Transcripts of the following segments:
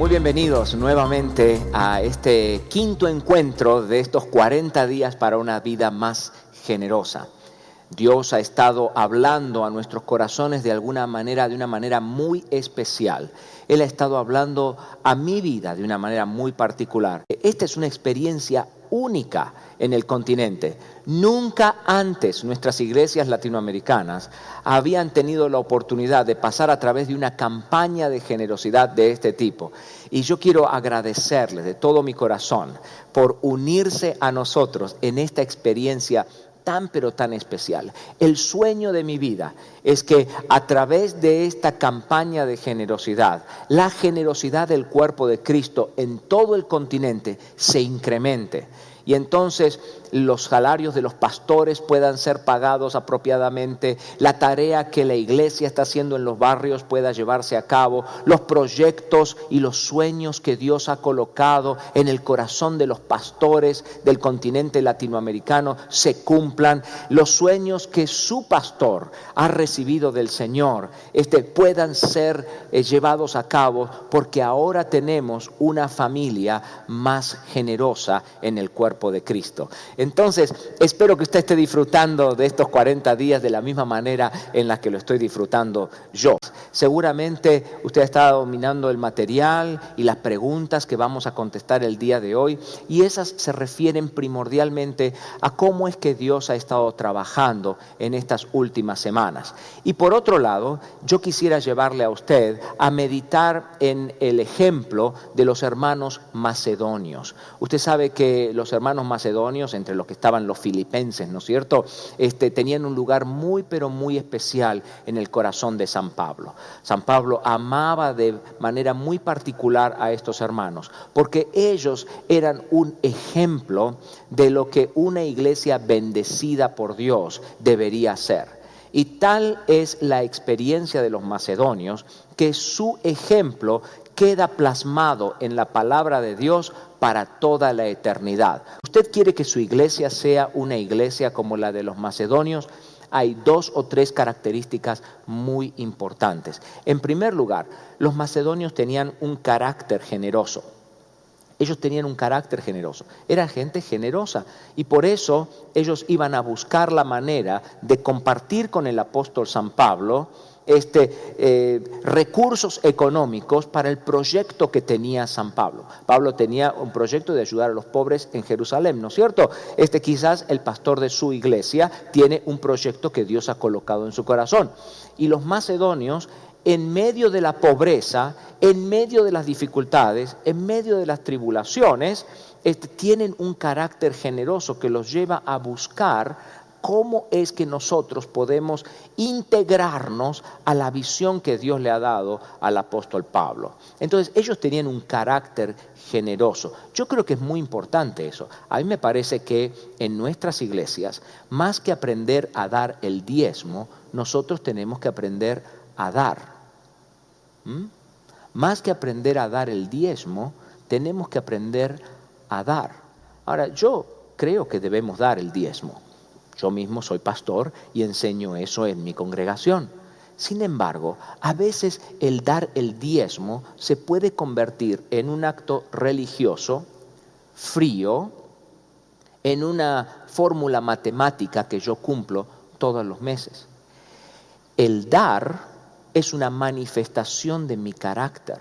Muy bienvenidos nuevamente a este quinto encuentro de estos 40 días para una vida más generosa. Dios ha estado hablando a nuestros corazones de una manera muy especial. Él ha estado hablando a mi vida de una manera muy particular. Esta es una experiencia única en el continente. Nunca antes nuestras iglesias latinoamericanas habían tenido la oportunidad de pasar a través de una campaña de generosidad de este tipo. Y yo quiero agradecerles de todo mi corazón por unirse a nosotros en esta experiencia tan pero tan especial. El sueño de mi vida es que a través de esta campaña de generosidad, la generosidad del cuerpo de Cristo en todo el continente se incremente. Y entonces los salarios de los pastores puedan ser pagados apropiadamente, la tarea que la iglesia está haciendo en los barrios pueda llevarse a cabo, los proyectos y los sueños que Dios ha colocado en el corazón de los pastores del continente latinoamericano se cumplan, los sueños que su pastor ha recibido del Señor puedan ser llevados a cabo, porque ahora tenemos una familia más generosa en el cuerpo de Cristo. Entonces, espero que usted esté disfrutando de estos 40 días de la misma manera en la que lo estoy disfrutando yo. Seguramente usted ha estado dominando el material y las preguntas que vamos a contestar el día de hoy, y esas se refieren primordialmente a cómo es que Dios ha estado trabajando en estas últimas semanas. Y por otro lado, yo quisiera llevarle a usted a meditar en el ejemplo de los hermanos macedonios. Usted sabe que los hermanos macedonios, entre los que estaban los filipenses, ¿no es cierto?, tenían un lugar muy pero muy especial en el corazón de San Pablo. San Pablo amaba de manera muy particular a estos hermanos, porque ellos eran un ejemplo de lo que una iglesia bendecida por Dios debería ser. Y tal es la experiencia de los macedonios que su ejemplo queda plasmado en la palabra de Dios para toda la eternidad. ¿Usted quiere que su iglesia sea una iglesia como la de los macedonios? Hay 2 o 3 características muy importantes. En primer lugar, los macedonios tenían un carácter generoso. Ellos tenían un carácter generoso, eran gente generosa, y por eso ellos iban a buscar la manera de compartir con el apóstol San Pablo recursos económicos para el proyecto que tenía San Pablo. Pablo tenía un proyecto de ayudar a los pobres en Jerusalén, ¿no es cierto? Quizás el pastor de su iglesia tiene un proyecto que Dios ha colocado en su corazón. Y los macedonios, en medio de la pobreza, en medio de las dificultades, en medio de las tribulaciones, tienen un carácter generoso que los lleva a buscar cómo es que nosotros podemos integrarnos a la visión que Dios le ha dado al apóstol Pablo. Entonces, ellos tenían un carácter generoso. Yo creo que es muy importante eso. A mí me parece que en nuestras iglesias, más que aprender a dar el diezmo, nosotros tenemos que aprender a dar. Más que aprender a dar el diezmo, tenemos que aprender a dar. Ahora, yo creo que debemos dar el diezmo. Yo mismo soy pastor y enseño eso en mi congregación. Sin embargo, a veces el dar el diezmo se puede convertir en un acto religioso, frío, en una fórmula matemática que yo cumplo todos los meses. El dar es una manifestación de mi carácter.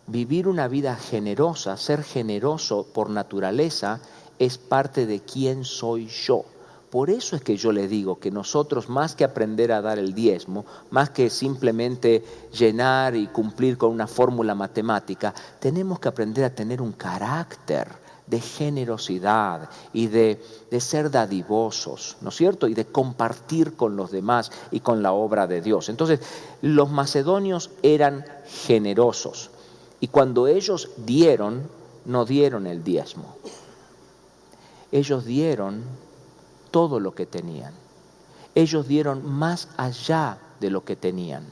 Vivir una vida generosa, ser generoso por naturaleza, es parte de quién soy yo. Por eso es que yo le digo que nosotros, más que aprender a dar el diezmo, más que simplemente llenar y cumplir con una fórmula matemática, tenemos que aprender a tener un carácter de generosidad y de ser dadivosos, ¿no es cierto? Y de compartir con los demás y con la obra de Dios. Entonces, los macedonios eran generosos, y cuando ellos dieron, no dieron el diezmo. Ellos dieron todo lo que tenían. Ellos dieron más allá de lo que tenían.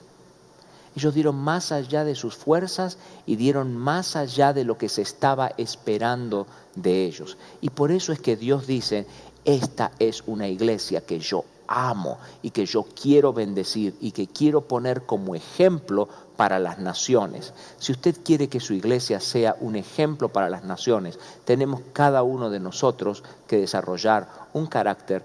Ellos dieron más allá de sus fuerzas y dieron más allá de lo que se estaba esperando de ellos. Y por eso es que Dios dice, esta es una iglesia que yo amo y que yo quiero bendecir y que quiero poner como ejemplo para las naciones. Si usted quiere que su iglesia sea un ejemplo para las naciones, tenemos cada uno de nosotros que desarrollar un carácter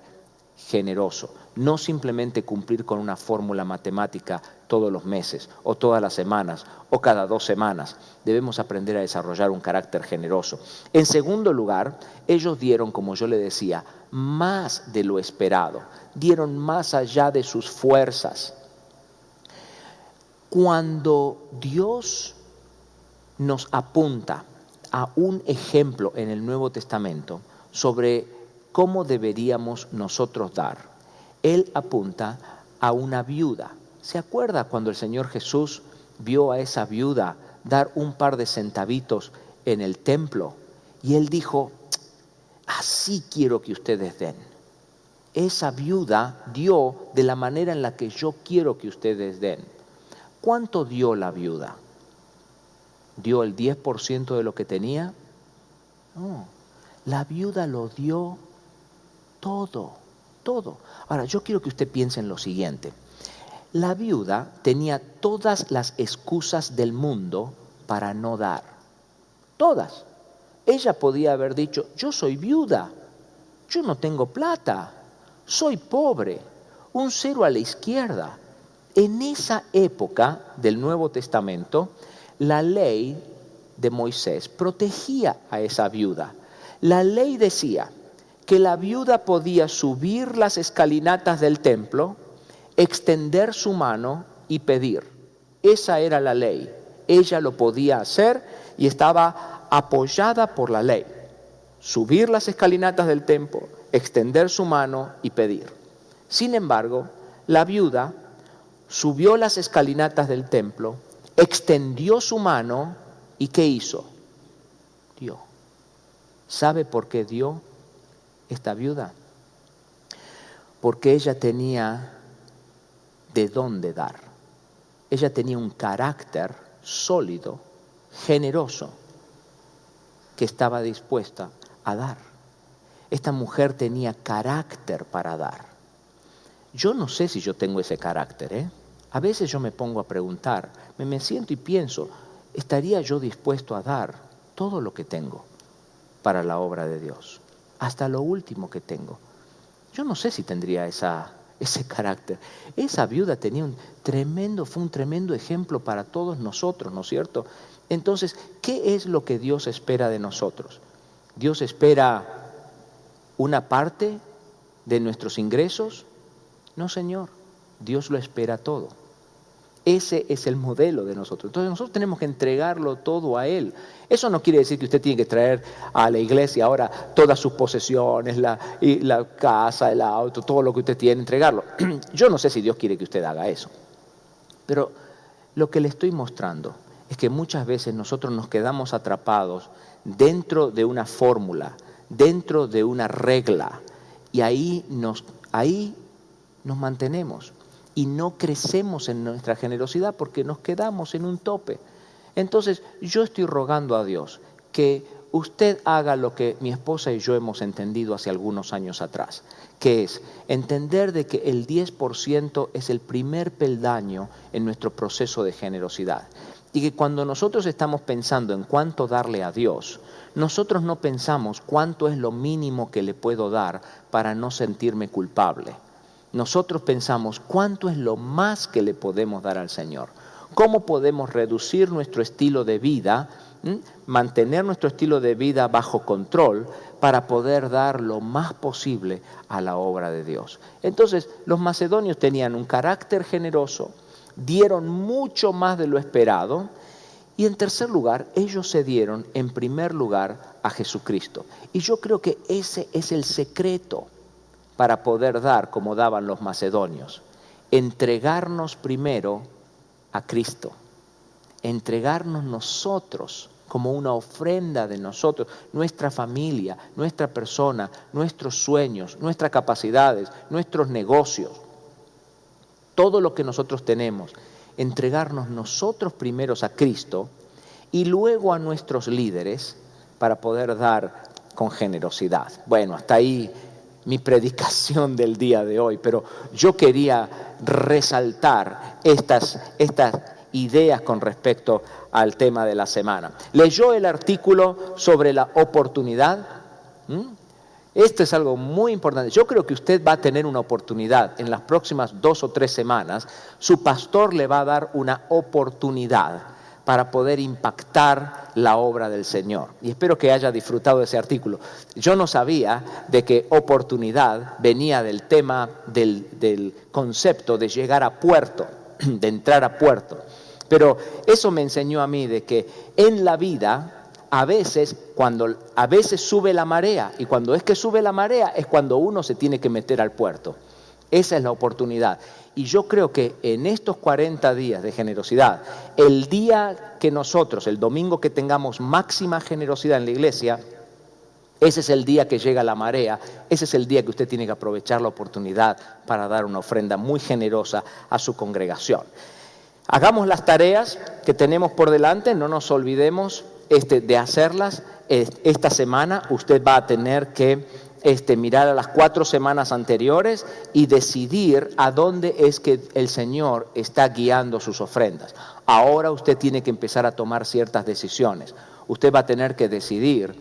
generoso, no simplemente cumplir con una fórmula matemática todos los meses o todas las semanas o cada 2 semanas. Debemos aprender a desarrollar un carácter generoso. En segundo lugar, ellos dieron, como yo le decía, más de lo esperado, dieron más allá de sus fuerzas. Cuando Dios nos apunta a un ejemplo en el Nuevo Testamento sobre cómo deberíamos nosotros dar, Él apunta a una viuda. ¿Se acuerda cuando el Señor Jesús vio a esa viuda dar un par de centavitos en el templo? Y Él dijo, así quiero que ustedes den. Esa viuda dio de la manera en la que yo quiero que ustedes den. ¿Cuánto dio la viuda? ¿Dio el 10% de lo que tenía? No, la viuda lo dio todo, todo. Ahora, yo quiero que usted piense en lo siguiente. La viuda tenía todas las excusas del mundo para no dar. Todas. Ella podía haber dicho, yo soy viuda, yo no tengo plata, soy pobre, un 0 a la izquierda. En esa época del Nuevo Testamento, la ley de Moisés protegía a esa viuda. La ley decía que la viuda podía subir las escalinatas del templo, extender su mano y pedir. Esa era la ley. Ella lo podía hacer y estaba apoyada por la ley. Subir las escalinatas del templo, extender su mano y pedir. Sin embargo, la viuda subió las escalinatas del templo, extendió su mano y ¿qué hizo? Dio. ¿Sabe por qué dio esta viuda? Porque ella tenía de dónde dar. Ella tenía un carácter sólido, generoso, que estaba dispuesta a dar. Esta mujer tenía carácter para dar. Yo no sé si yo tengo ese carácter, A veces yo me pongo a preguntar, me siento y pienso, ¿estaría yo dispuesto a dar todo lo que tengo para la obra de Dios? Hasta lo último que tengo. Yo no sé si tendría ese carácter. Esa viuda tenía fue un tremendo ejemplo para todos nosotros, ¿no es cierto? Entonces, ¿qué es lo que Dios espera de nosotros? ¿Dios espera una parte de nuestros ingresos? No, Señor, Dios lo espera todo. Ese es el modelo de nosotros. Entonces nosotros tenemos que entregarlo todo a Él. Eso no quiere decir que usted tiene que traer a la iglesia ahora todas sus posesiones, la casa, el auto, todo lo que usted tiene, entregarlo. Yo no sé si Dios quiere que usted haga eso. Pero lo que le estoy mostrando es que muchas veces nosotros nos quedamos atrapados dentro de una fórmula, dentro de una regla, y ahí nos mantenemos y no crecemos en nuestra generosidad porque nos quedamos en un tope. Entonces yo estoy rogando a Dios que usted haga lo que mi esposa y yo hemos entendido hace algunos años atrás, que es entender de que el 10% es el primer peldaño en nuestro proceso de generosidad. Y que cuando nosotros estamos pensando en cuánto darle a Dios, nosotros no pensamos cuánto es lo mínimo que le puedo dar para no sentirme culpable. Nosotros pensamos cuánto es lo más que le podemos dar al Señor. ¿Cómo podemos reducir nuestro estilo de vida, mantener nuestro estilo de vida bajo control para poder dar lo más posible a la obra de Dios? Entonces, los macedonios tenían un carácter generoso, dieron mucho más de lo esperado y en tercer lugar, ellos se dieron en primer lugar a Jesucristo. Y yo creo que ese es el secreto para poder dar como daban los macedonios. Entregarnos primero a Cristo. Entregarnos nosotros como una ofrenda de nosotros, nuestra familia, nuestra persona, nuestros sueños, nuestras capacidades, nuestros negocios. Todo lo que nosotros tenemos, entregarnos nosotros primeros a Cristo y luego a nuestros líderes para poder dar con generosidad. Bueno, hasta ahí mi predicación del día de hoy, pero yo quería resaltar estas ideas con respecto al tema de la semana. ¿Leyó el artículo sobre la oportunidad? Esto es algo muy importante. Yo creo que usted va a tener una oportunidad en las próximas 2 o 3 semanas. Su pastor le va a dar una oportunidad para poder impactar la obra del Señor. Y espero que haya disfrutado de ese artículo. Yo no sabía de que oportunidad venía del tema del concepto de llegar a puerto, de entrar a puerto. Pero eso me enseñó a mí de que en la vida a veces sube la marea, y cuando es que sube la marea es cuando uno se tiene que meter al puerto. Esa es la oportunidad. Y yo creo que en estos 40 días de generosidad, el día que nosotros, el domingo que tengamos máxima generosidad en la iglesia, ese es el día que llega la marea, ese es el día que usted tiene que aprovechar la oportunidad para dar una ofrenda muy generosa a su congregación. Hagamos las tareas que tenemos por delante, no nos olvidemos de hacerlas. Esta semana usted va a tener que mirar a las 4 semanas anteriores y decidir a dónde es que el Señor está guiando sus ofrendas. Ahora usted tiene que empezar a tomar ciertas decisiones. Usted va a tener que decidir,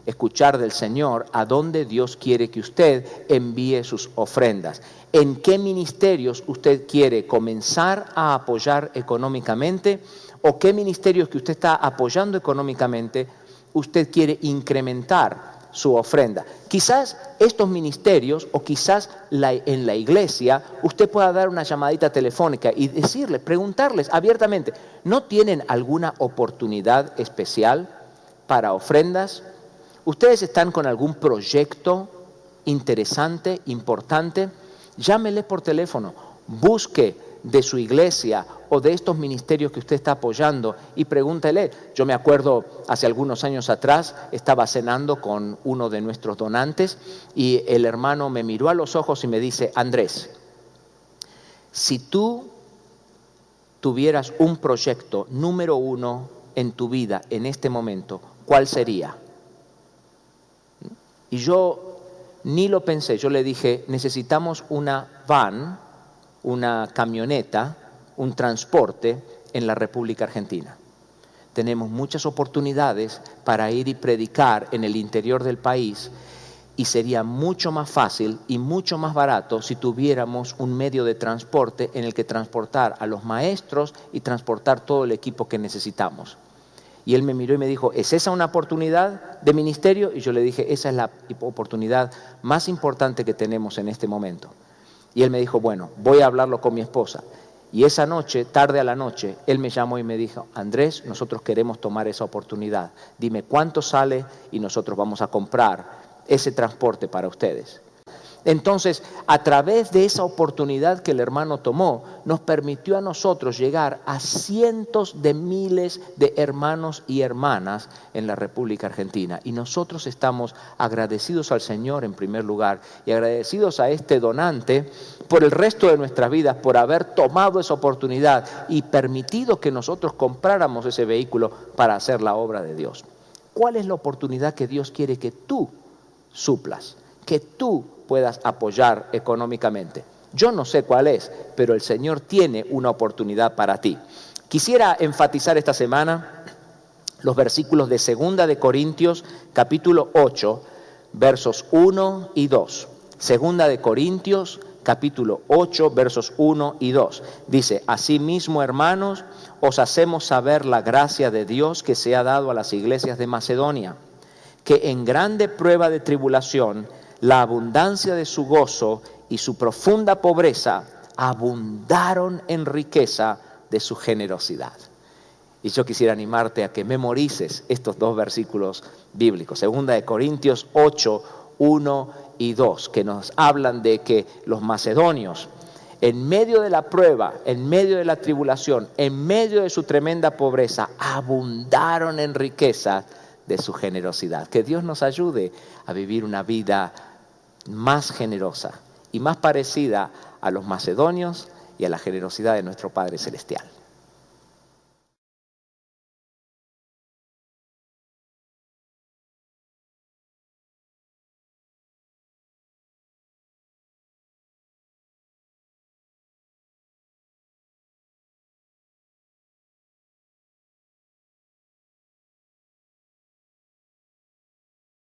escuchar del Señor a dónde Dios quiere que usted envíe sus ofrendas. ¿En qué ministerios usted quiere comenzar a apoyar económicamente? ¿O qué ministerios que usted está apoyando económicamente usted quiere incrementar su ofrenda? Quizás estos ministerios o quizás en la iglesia usted pueda dar una llamadita telefónica y decirles, preguntarles abiertamente, ¿no tienen alguna oportunidad especial para ofrendas? ¿Ustedes están con algún proyecto interesante, importante? Llámele por teléfono, busque de su iglesia o de estos ministerios que usted está apoyando y pregúntele. Yo me acuerdo hace algunos años atrás, estaba cenando con uno de nuestros donantes y el hermano me miró a los ojos y me dice, Andrés, si tú tuvieras un proyecto número 1 en tu vida en este momento, ¿cuál sería? Y yo ni lo pensé, yo le dije, necesitamos una van, una camioneta, un transporte en la República Argentina. Tenemos muchas oportunidades para ir y predicar en el interior del país y sería mucho más fácil y mucho más barato si tuviéramos un medio de transporte en el que transportar a los maestros y transportar todo el equipo que necesitamos. Y él me miró y me dijo, ¿es esa una oportunidad de ministerio? Y yo le dije, esa es la oportunidad más importante que tenemos en este momento. Y él me dijo, bueno, voy a hablarlo con mi esposa. Y esa noche, tarde a la noche, él me llamó y me dijo, Andrés, nosotros queremos tomar esa oportunidad. Dime cuánto sale y nosotros vamos a comprar ese transporte para ustedes. Entonces, a través de esa oportunidad que el hermano tomó, nos permitió a nosotros llegar a cientos de miles de hermanos y hermanas en la República Argentina. Y nosotros estamos agradecidos al Señor en primer lugar y agradecidos a este donante por el resto de nuestras vidas, por haber tomado esa oportunidad y permitido que nosotros compráramos ese vehículo para hacer la obra de Dios. ¿Cuál es la oportunidad que Dios quiere que tú suplas, que tú puedas apoyar económicamente? Yo no sé cuál es, pero el Señor tiene una oportunidad para ti. Quisiera enfatizar esta semana los versículos de 2 de Corintios, capítulo 8, versos 1 y 2. 2 de Corintios, capítulo 8, versos 1 y 2. Dice, asimismo, hermanos, os hacemos saber la gracia de Dios que se ha dado a las iglesias de Macedonia, que en grande prueba de tribulación, la abundancia de su gozo y su profunda pobreza abundaron en riqueza de su generosidad. Y yo quisiera animarte a que memorices estos 2 versículos bíblicos. 2 de Corintios 8, 1 y 2, que nos hablan de que los macedonios, en medio de la prueba, en medio de la tribulación, en medio de su tremenda pobreza, abundaron en riqueza de su generosidad. Que Dios nos ayude a vivir una vida más generosa y más parecida a los macedonios y a la generosidad de nuestro Padre Celestial.